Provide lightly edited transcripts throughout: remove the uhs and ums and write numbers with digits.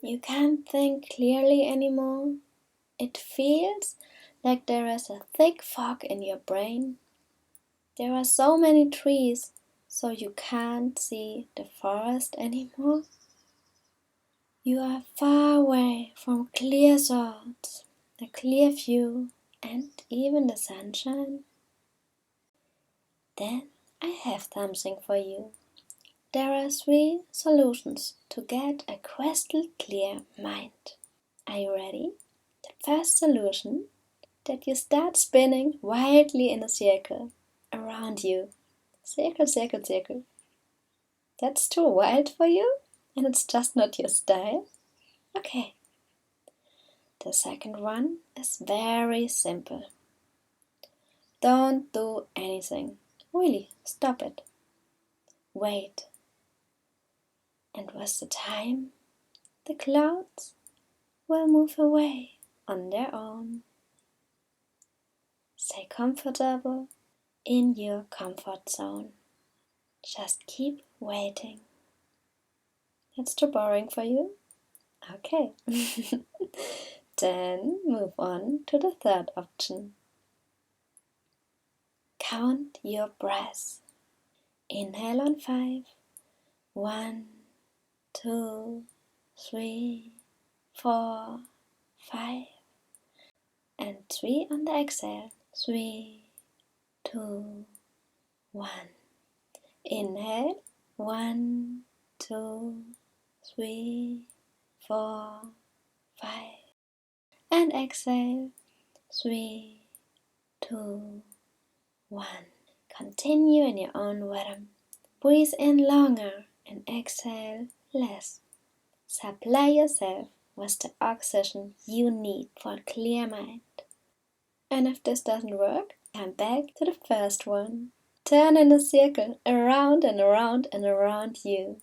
You can't think clearly anymore. It feels like there is a thick fog in your brain. There are so many trees, so you can't see the forest anymore. You are far away from clear thoughts, a clear view, and even the sunshine. Then I have something for you. There are 3 solutions to get a crystal clear mind. Are you ready? The first solution: that you start spinning wildly in a circle around you. Circle, circle, circle. That's too wild for you? And it's just not your style? Okay. The second one is very simple. Don't do anything. Really, stop it. Wait. And with the time, the clouds will move away on their own. Stay comfortable in your comfort zone. Just keep waiting. That's too boring for you? Okay. Then move on to the third option. Count your breaths. Inhale on 5. 1, 2, 3, 4, 5. And 3 on the exhale. 3, 2, 1. Inhale. 1, 2, 3, 4, 5. And exhale. 3, 2, 1. Continue in your own rhythm. Breathe in longer and exhale less. Supply yourself with the oxygen you need for a clear mind. And if this doesn't work, come back to the first one. Turn in a circle around and around and around you.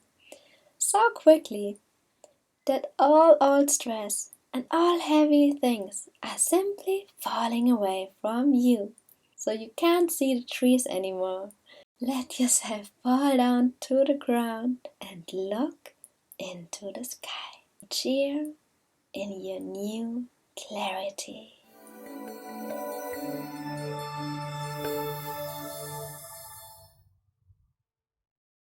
So quickly that all old stress and all heavy things are simply falling away from you. So you can't see the trees anymore. Let yourself fall down to the ground and look into the sky. Cheer in your new clarity.